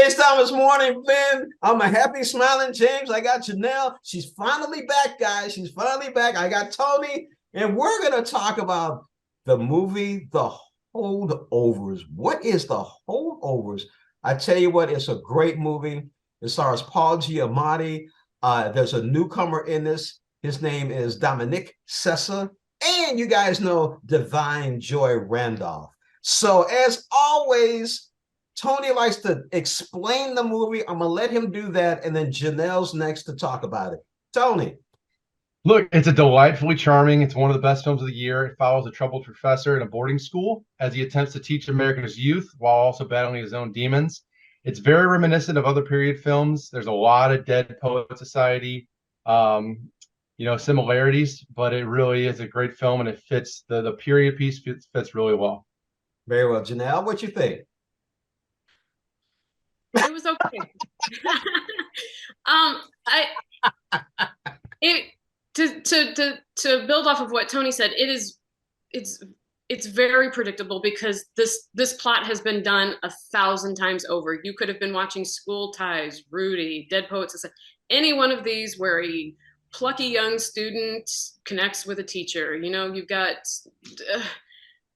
Jay's Thomas Morning, Ben. I'm a happy, smiling James. I got Janelle. She's finally back, guys. She's finally back. I got Tony, and we're going to talk about the movie, The Holdovers. What is The Holdovers? I tell you what, it's a great movie. It stars Paul Giamatti. There's a newcomer in this. His name is Dominic Sessa. And you guys know Divine Joy Randolph. So as always, Tony likes to explain the movie. I'm going to let him do that. And then Janelle's next to talk about it. Tony. Look, it's a delightfully charming. It's one of the best films of the year. It follows a troubled professor in a boarding school as he attempts to teach America's youth while also battling his own demons. It's very reminiscent of other period films. There's a lot of Dead Poet Society, similarities, but it really is a great film, and it fits the period piece fits really well. Very well. Janelle, what you think? It was okay. To build off of what Tony said, it's very predictable because this plot has been done 1,000 times over. You could have been watching School Ties, Rudy, Dead Poets, any one of these where a plucky young student connects with a teacher. You know, you've got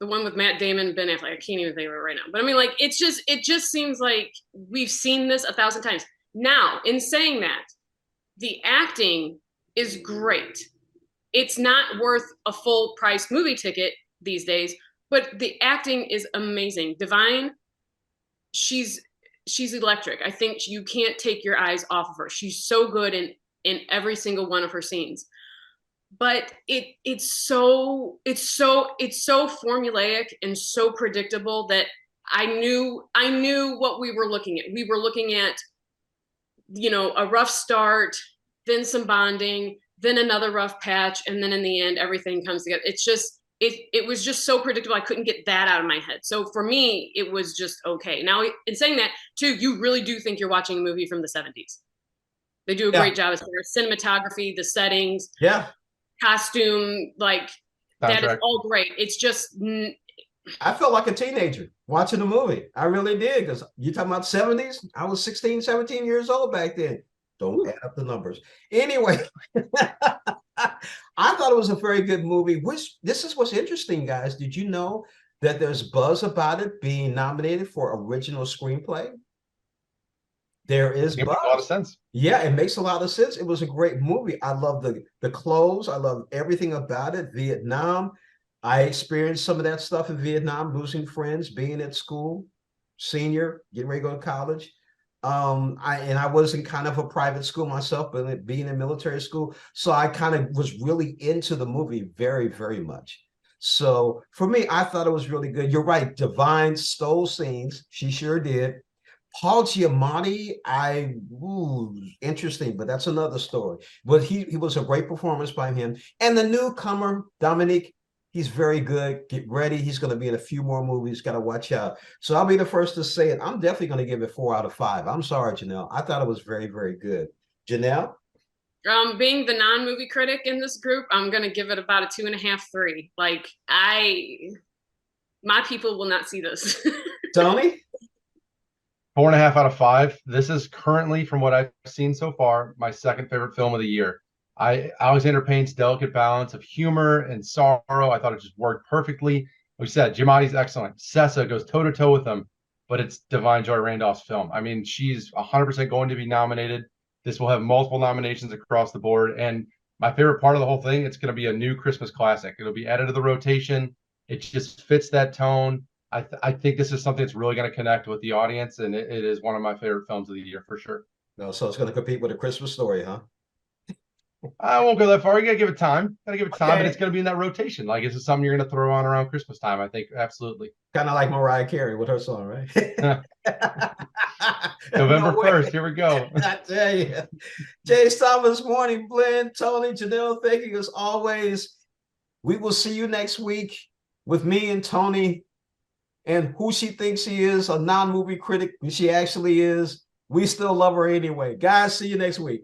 the one with Matt Damon and Ben Affleck. I can't even think of it right now. But I mean, like, it just seems like we've seen this 1,000 times. Now, in saying that, the acting is great. It's not worth a full price movie ticket these days, but the acting is amazing. Divine, she's electric. I think you can't take your eyes off of her. She's so good in every single one of her scenes. But it's so formulaic and so predictable that I knew what we were looking at. We were looking at, a rough start, then some bonding, then another rough patch, and then in the end everything comes together. It's just it was just so predictable. I couldn't get that out of my head. So for me, it was just okay. Now, in saying that, too, you really do think you're watching a movie from the 70s. They do a great job as far as cinematography, the settings. Yeah. Costume, like that is all great. It's just I felt like a teenager watching the movie. I really did, because you talking about 70s. I was 16, 17 years old back then. Don't add up the numbers. Anyway, I thought it was a very good movie. This is what's interesting, guys. Did you know that there's buzz about it being nominated for original screenplay? There is buzz. It makes a lot of sense. Yeah, it makes a lot of sense. It was a great movie. I love the clothes. I love everything about it. Vietnam. I experienced some of that stuff in Vietnam, losing friends, being at school, senior, getting ready to go to college. I was in kind of a private school myself, but being in military school. So I kind of was really into the movie very, very much. So for me, I thought it was really good. You're right. Divine stole scenes. She sure did. Paul Giamatti, interesting, but that's another story. But he was a great performance by him. And the newcomer, Dominic, he's very good. Get ready. He's going to be in a few more movies. Got to watch out. So I'll be the first to say it. I'm definitely going to give it 4 out of 5. I'm sorry, Janelle. I thought it was very, very good. Janelle? Being the non-movie critic in this group, I'm going to give it about a 2.5, 3. Like, my people will not see this. Tony? 4.5 out of 5. This is currently, from what I've seen so far, my second favorite film of the year. Alexander Payne's delicate balance of humor and sorrow, I thought it just worked perfectly. Like we said, Giamatti's excellent. Sessa goes toe-to-toe with him, but it's Divine Joy Randolph's film. I mean, she's 100% going to be nominated. This will have multiple nominations across the board. And my favorite part of the whole thing, it's going to be a new Christmas classic. It'll be added to the rotation. It just fits that tone. I think this is something that's really going to connect with the audience, and it is one of my favorite films of the year for sure. No, so it's going to compete with A Christmas Story, huh? I won't go that far. You got to give it time. But it's going to be in that rotation. Like, this is something you're going to throw on around Christmas time, I think. Absolutely. Kind of like Mariah Carey with her song, right? November 1st. Here we go. I tell you. Jay Thomas Morning Blend, Tony, Janelle, thank you as always. We will see you next week with me and Tony. And who she thinks she is, a non-movie critic, she actually is. We still love her anyway. Guys, see you next week.